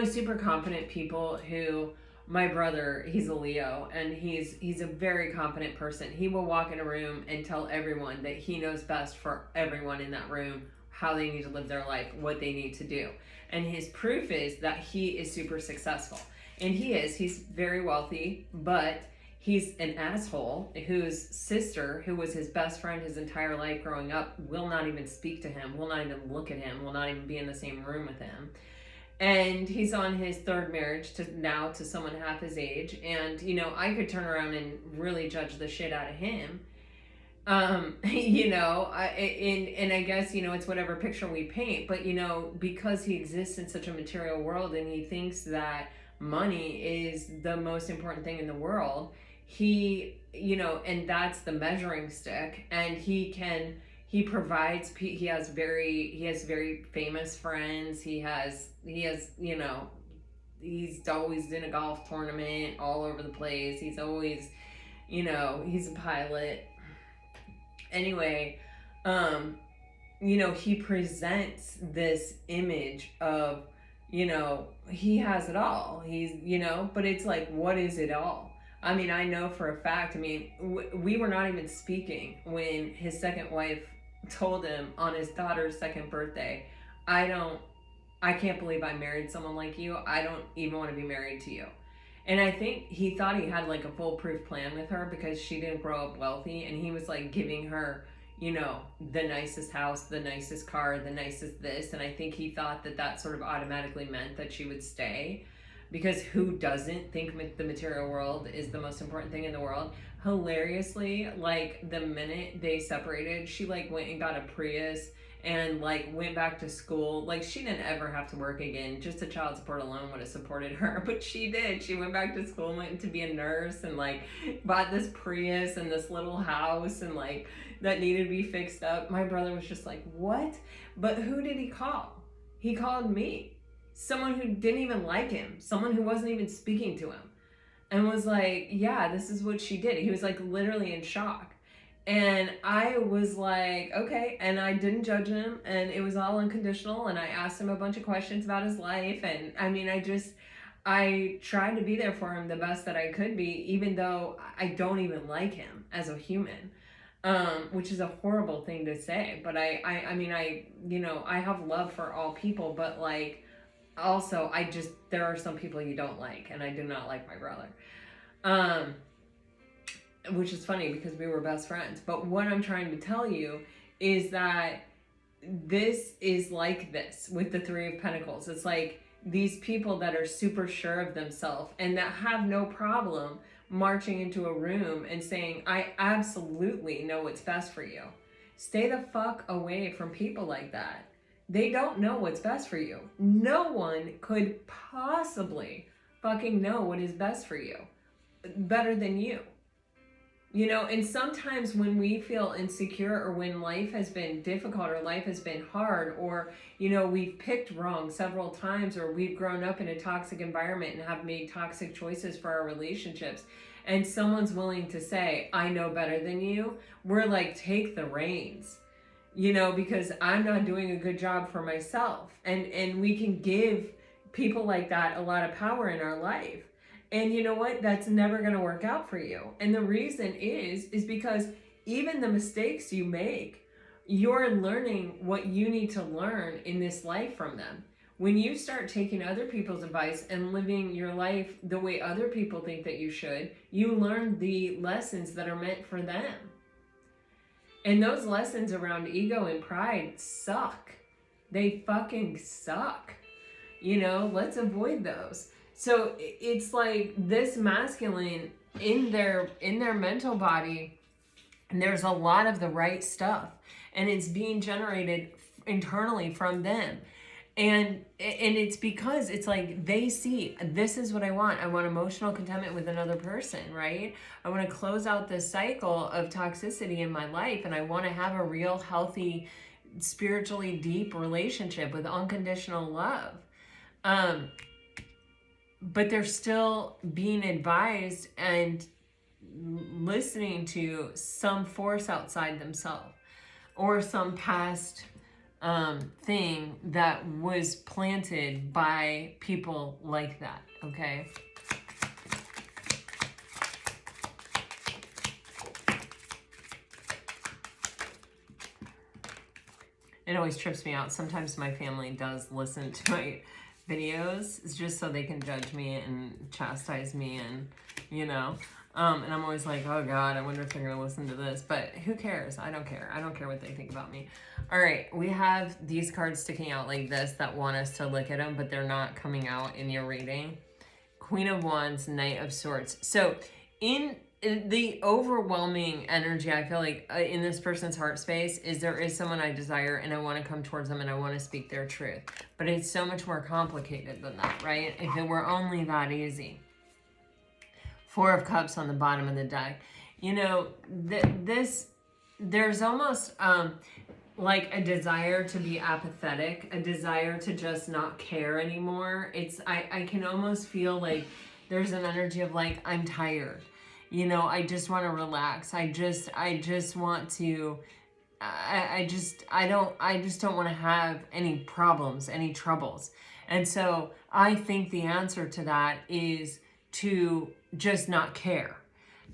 Super confident people who, my brother, he's a Leo, and he's a very confident person. He will walk in a room and tell everyone that he knows best for everyone in that room, how they need to live their life, what they need to do. And his proof is that he is super successful. And he's very wealthy, but he's an asshole whose sister, who was his best friend his entire life growing up, will not even speak to him, will not even look at him, will not even be in the same room with him. And he's on his third marriage to someone half his age. And, I could turn around and really judge the shit out of him. And I guess, it's whatever picture we paint. But, because he exists in such a material world and he thinks that money is the most important thing in the world, he, and that's the measuring stick. And he provides, he has very famous friends. He has, he's always in a golf tournament all over the place. He's always, he's a pilot. Anyway, he presents this image of, he has it all. He's, but it's like, what is it all? I mean, I know for a fact, we were not even speaking when his second wife told him on his daughter's second birthday, I can't believe I married someone like you. I don't even want to be married to you. And I think he thought he had like a foolproof plan with her because she didn't grow up wealthy, and he was like giving her, the nicest house, the nicest car, the nicest this. And I think he thought that sort of automatically meant that she would stay, because who doesn't think the material world is the most important thing in the world? Hilariously, like the minute they separated, she like went and got a Prius and like went back to school. Like she didn't ever have to work again. Just the child support alone would have supported her, but she did. She went back to school and went to be a nurse and like bought this Prius and this little house and like that needed to be fixed up. My brother was just like, what? But who did he call? He called me. Someone who didn't even like him. Someone who wasn't even speaking to him. And was like, yeah, this is what she did. He was like literally in shock. And I was like, okay. And I didn't judge him. And it was all unconditional. And I asked him a bunch of questions about his life. And I mean, I tried to be there for him the best that I could be, even though I don't even like him as a human. Which is a horrible thing to say. But I mean, you know, I have love for all people, but like, also, there are some people you don't like, and I do not like my brother. Which is funny because we were best friends. But what I'm trying to tell you is that this is like this with the Three of Pentacles. It's like these people that are super sure of themselves and that have no problem marching into a room and saying, I absolutely know what's best for you. Stay the fuck away from people like that. They don't know what's best for you. No one could possibly fucking know what is best for you better than you. You know, and sometimes when we feel insecure or when life has been difficult or life has been hard or, you know, we've picked wrong several times or we've grown up in a toxic environment and have made toxic choices for our relationships and someone's willing to say, I know better than you, we're like, take the reins. You know, because I'm not doing a good job for myself. And we can give people like that a lot of power in our life. And you know what? That's never going to work out for you. And the reason is because even the mistakes you make, you're learning what you need to learn in this life from them. When you start taking other people's advice and living your life the way other people think that you should, you learn the lessons that are meant for them. And those lessons around ego and pride suck. They fucking suck. You know, let's avoid those. So it's like this masculine in their mental body, there's a lot of the right stuff. And it's being generated internally from them. And it's because it's like they see, this is what I want. I want emotional contentment with another person, right? I want to close out this cycle of toxicity in my life. And I want to have a real healthy, spiritually deep relationship with unconditional love. But they're still being advised and listening to some force outside themselves or some past thing that was planted by people like that, okay? It always trips me out. Sometimes my family does listen to my videos. It's just so they can judge me and chastise me and, you know. And I'm always like, oh God, I wonder if they're going to listen to this. But who cares? I don't care. I don't care what they think about me. All right, we have these cards sticking out like this that want us to look at them, but they're not coming out in your reading. Queen of Wands, Knight of Swords. So in the overwhelming energy, I feel like in this person's heart space is there is someone I desire and I want to come towards them and I want to speak their truth. But it's so much more complicated than that, right? If it were only that easy. Four of Cups on the bottom of the deck. You know, there's almost like a desire to be apathetic, a desire to just not care anymore. I can almost feel like there's an energy of like, I'm tired. You know, I just want to relax. I just want to, I just don't want to have any problems, any troubles. And so I think the answer to that is to just not care.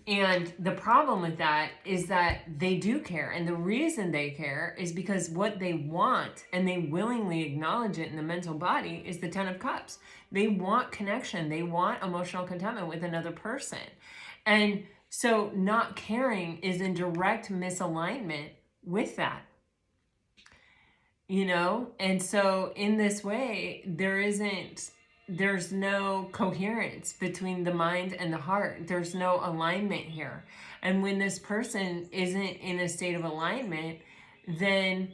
And the problem with that is that they do care. And the reason they care is because what they want, and they willingly acknowledge it in the mental body, is the Ten of Cups. They want connection. They want emotional contentment with another person. And so not caring is in direct misalignment with that. You know? And so in this way, there's no coherence between the mind and the heart. There's no alignment here. And when this person isn't in a state of alignment, then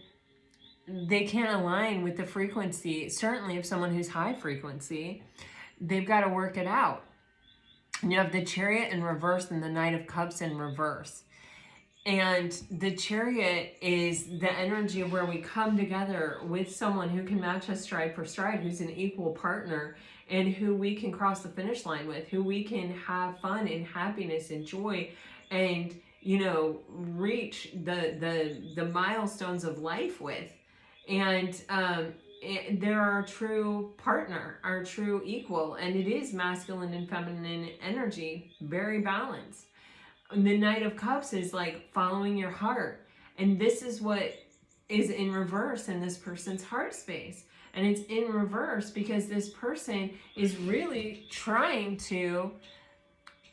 they can't align with the frequency, certainly of someone who's high frequency. They've got to work it out. You have the Chariot in reverse and the Knight of Cups in reverse. And the Chariot is the energy of where we come together with someone who can match us stride for stride, who's an equal partner, and who we can cross the finish line with, who we can have fun and happiness and joy and, you know, reach the milestones of life with. And they're our true partner, our true equal, and it is masculine and feminine energy, very balanced. The Knight of Cups is like following your heart, and this is what is in reverse in this person's heart space. And it's in reverse because this person is really trying to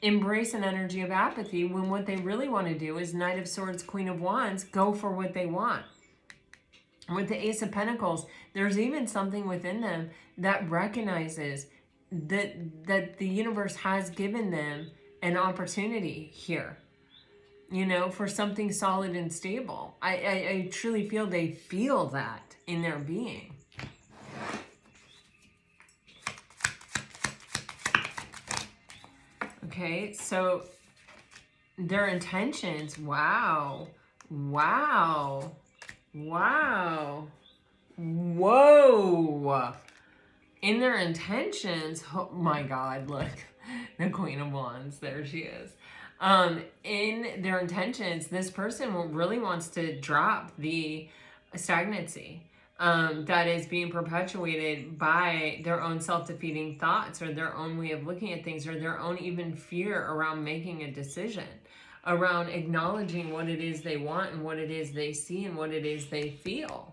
embrace an energy of apathy when what they really want to do is Knight of Swords, Queen of Wands, go for what they want. With the Ace of Pentacles, there's even something within them that recognizes that the universe has given them an opportunity here, you know, for something solid and stable. I truly feel they feel that in their being. Okay, so their intentions, wow, wow, wow, whoa. In their intentions, oh my God, look, the Queen of Wands, there she is. In their intentions, this person really wants to drop the stagnancy that is being perpetuated by their own self-defeating thoughts or their own way of looking at things or their own even fear around making a decision, around acknowledging what it is they want and what it is they see and what it is they feel.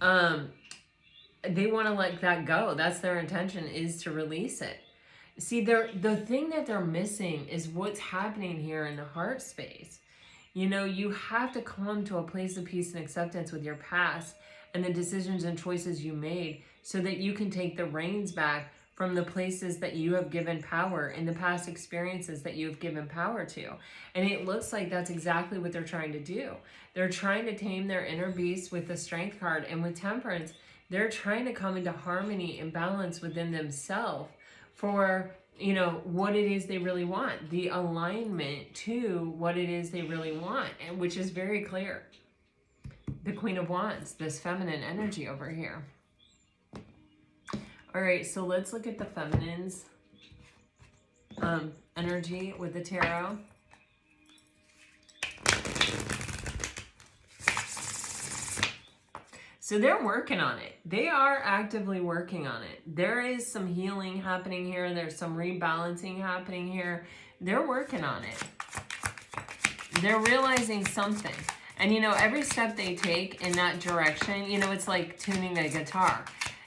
They want to let that go. That's their intention, is to release it. See, the thing that they're missing is what's happening here in the heart space. You know, you have to come to a place of peace and acceptance with your past and the decisions and choices you made so that you can take the reins back from the places that you have given power and the past experiences that you have given power to. And it looks like that's exactly what they're trying to do. They're trying to tame their inner beast with the Strength card, and with Temperance, they're trying to come into harmony and balance within themselves for, you know, what it is they really want, the alignment to what it is they really want, and which is very clear. The Queen of Wands, this feminine energy over here. All right, so let's look at the feminine's energy with the tarot. So they're working on it. They are actively working on it. There is some healing happening here. There's some rebalancing happening here. They're working on it. They're realizing something. And, you know, every step they take in that direction, you know, it's like tuning a guitar.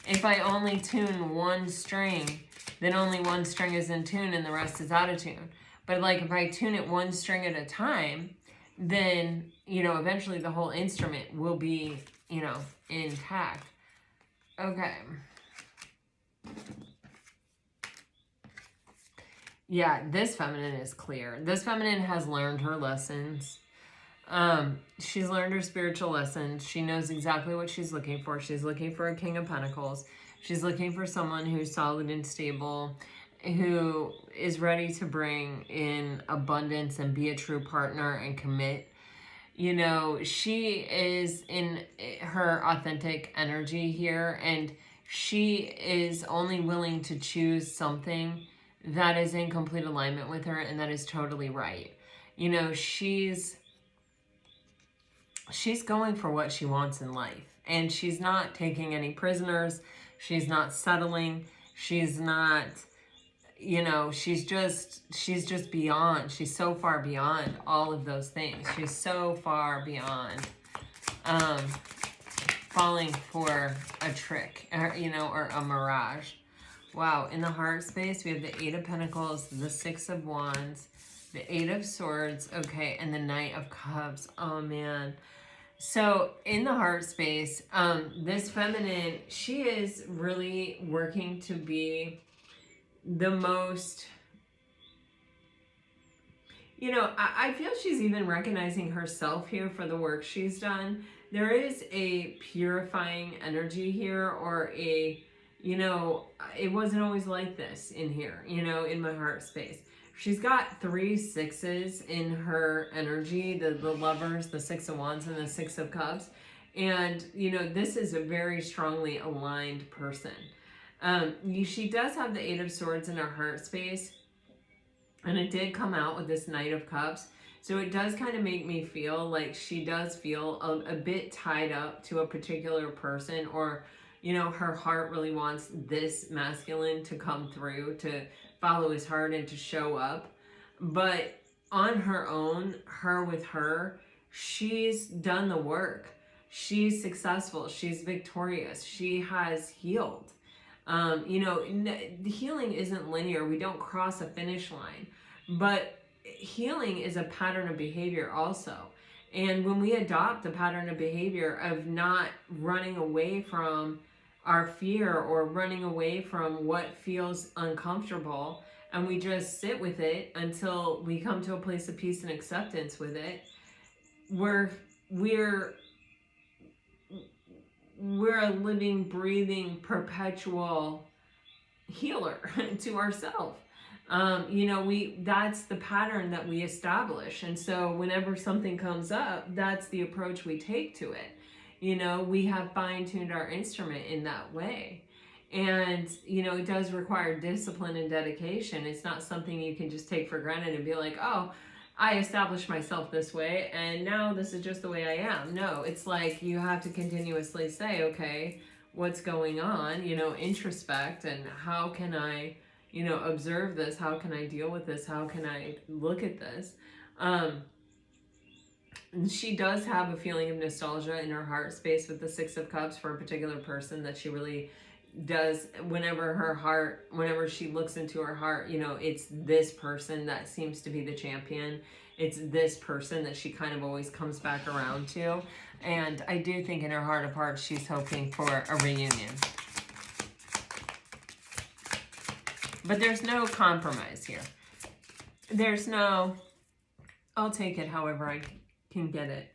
If I only tune one string, then only one string is in tune and the rest is out of tune. But, like, if I tune it one string at a time, then, you know, eventually the whole instrument will be, you know, intact. Okay. Yeah, this feminine is clear. This feminine has learned her lessons. She's learned her spiritual lessons. She knows exactly what she's looking for. She's looking for a King of Pentacles. She's looking for someone who's solid and stable, who is ready to bring in abundance and be a true partner and commit. You know, she is in her authentic energy here, and she is only willing to choose something that is in complete alignment with her and that is totally right. You know, she's going for what she wants in life, and she's not taking any prisoners. She's not settling. She's not, you know, she's just beyond. She's so far beyond all of those things. She's so far beyond falling for a trick, or, you know, or a mirage. Wow, in the heart space, we have the Eight of Pentacles, the Six of Wands, the Eight of Swords, okay, and the Knight of Cups. Oh, man. So in the heart space, this feminine, she is really working to be the most, you know, I feel she's even recognizing herself here for the work she's done. there is a purifying energy here, or a, it wasn't always like this in here, in my heart space. She's got 3 6s in her energy, the Lovers, the 6 of Wands, and the 6 of Cups. And, this is a very strongly aligned person. She does have the 8 of Swords in her heart space. And it did come out with this Knight of Cups. So it does kind of make me feel like she does feel a bit tied up to a particular person, or, her heart really wants this masculine to come through, to follow his heart and to show up. But on her own, her with her, she's done the work. She's successful. She's victorious. She has healed. The healing isn't linear. We don't cross a finish line. But healing is a pattern of behavior also. And when we adopt a pattern of behavior of not running away from our fear, or running away from what feels uncomfortable, and we just sit with it until we come to a place of peace and acceptance with it, we're a living, breathing, perpetual healer to ourselves. That's the pattern that we establish. And so whenever something comes up, that's the approach we take to it. We have fine-tuned our instrument in that way. And, it does require discipline and dedication. It's not something you can just take for granted and be like, oh, I established myself this way, and now this is just the way I am. No, it's like you have to continuously say, okay, what's going on? Introspect, and how can I, observe this? How can I deal with this? How can I look at this? She does have a feeling of nostalgia in her heart space with the 6 of Cups for a particular person that she really does. Whenever she looks into her heart, it's this person that seems to be the champion. It's this person that she kind of always comes back around to. And I do think in her heart of hearts, she's hoping for a reunion. But there's no compromise here. There's no, I'll take it however I can get it,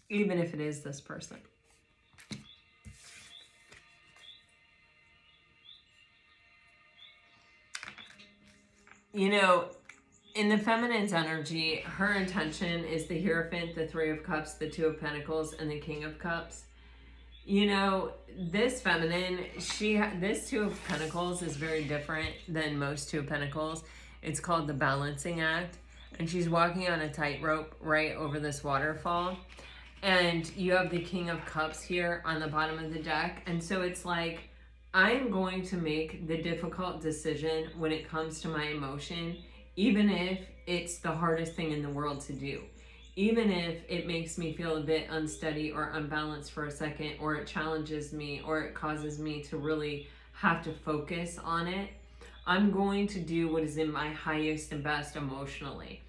even if it is this person. In the feminine's energy, her intention is the Hierophant, the 3 of Cups, the 2 of Pentacles, and the King of Cups. This feminine, this 2 of Pentacles is very different than most 2 of Pentacles. It's called the balancing act. And she's walking on a tightrope right over this waterfall. And you have the King of Cups here on the bottom of the deck. And so it's like, I'm going to make the difficult decision when it comes to my emotion, even if it's the hardest thing in the world to do. Even if it makes me feel a bit unsteady or unbalanced for a second, or it challenges me, or it causes me to really have to focus on it, I'm going to do what is in my highest and best emotionally.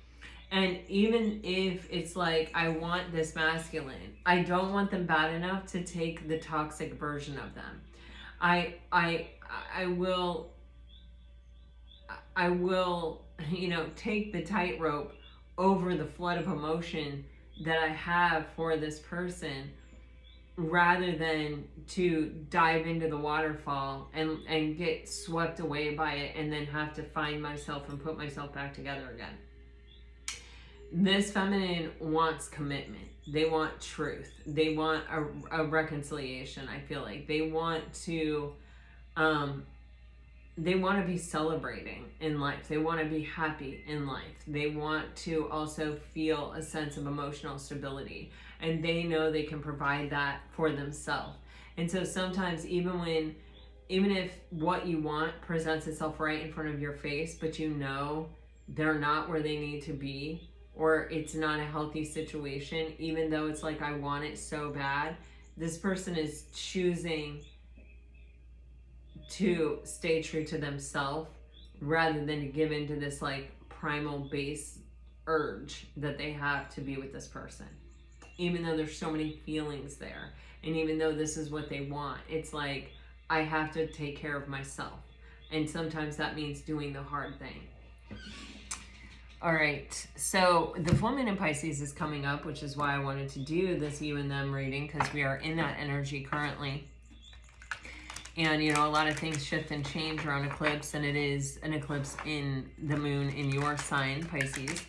And even if it's like, I want this masculine, I don't want them bad enough to take the toxic version of them. I will, take the tightrope over the flood of emotion that I have for this person, rather than to dive into the waterfall and get swept away by it and then have to find myself and put myself back together again. This feminine wants commitment. They want truth. They want a reconciliation. I feel like they want to be celebrating in life. They want to be happy in life. They want to also feel a sense of emotional stability, and they know they can provide that for themselves. And so sometimes even if what you want presents itself right in front of your face, but they're not where they need to be, or it's not a healthy situation, even though it's like, I want it so bad, this person is choosing to stay true to themselves rather than to give into this like primal base urge that they have to be with this person. Even though there's so many feelings there, and even though this is what they want, it's like, I have to take care of myself. And sometimes that means doing the hard thing. All right, so the full moon in Pisces is coming up, which is why I wanted to do this you and them reading, because we are in that energy currently. And, you know, a lot of things shift and change around eclipse, and it is an eclipse in the moon in your sign, Pisces.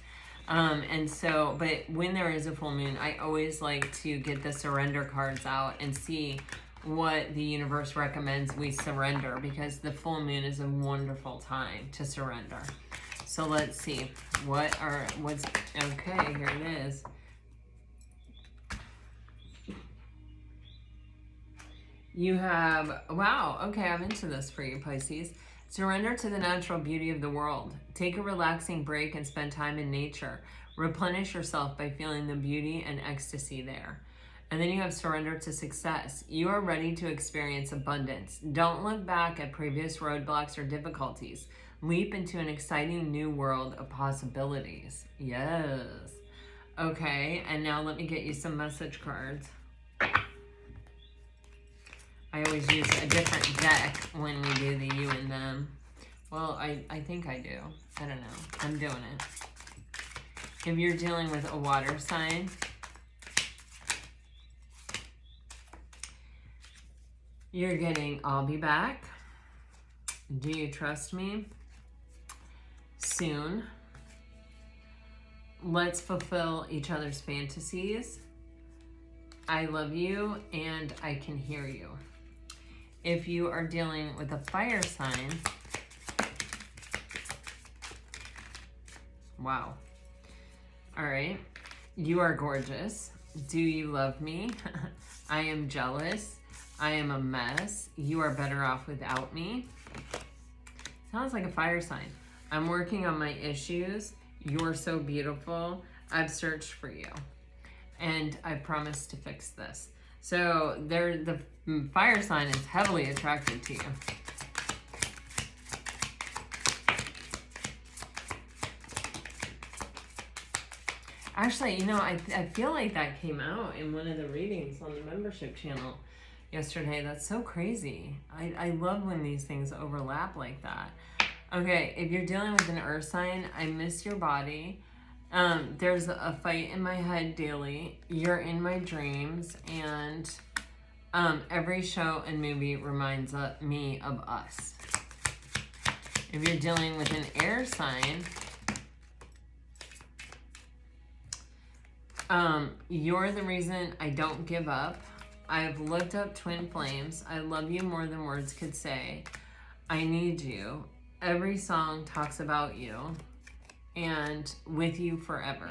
And so, but when there is a full moon, I always like to get the surrender cards out and see what the universe recommends we surrender, because the full moon is a wonderful time to surrender. So let's see, what's, okay, here it is. You have, wow, okay, I'm into this for you, Pisces. Surrender to the natural beauty of the world. Take a relaxing break and spend time in nature. Replenish yourself by feeling the beauty and ecstasy there. And then you have surrender to success. You are ready to experience abundance. Don't look back at previous roadblocks or difficulties. Leap into an exciting new world of possibilities. Yes. Okay, and now let me get you some message cards. I always use a different deck when we do the you and them. Well, I think I do. I don't know. I'm doing it. If you're dealing with a water sign, you're getting, I'll be back. Do you trust me? Soon. Let's fulfill each other's fantasies. I love you and I can hear you. If you are dealing with a fire sign, wow. All right. You are gorgeous. Do you love me? I am jealous. I am a mess. You are better off without me. Sounds like a fire sign. I'm working on my issues. You're so beautiful. I've searched for you. And I promise to fix this. So the fire sign is heavily attracted to you. Actually, you know, I feel like that came out in one of the readings on the membership channel yesterday. That's so crazy. I love when these things overlap like that. Okay, if you're dealing with an earth sign, I miss your body. There's a fight in my head daily. You're in my dreams, and every show and movie reminds me of us. If you're dealing with an air sign, you're the reason I don't give up. I've looked up twin flames. I love you more than words could say. I need you. Every song talks about you, and with you forever.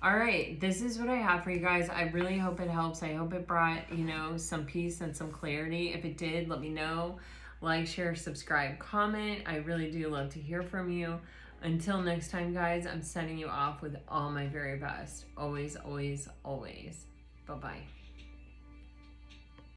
All right, this is what I have for you guys. I really hope it helps. I hope it brought, you know, some peace and some clarity. If it did, let me know. Like, share, subscribe, comment. I really do love to hear from you. Until next time, guys, I'm sending you off with all my very best. Always, always, always. Bye-bye.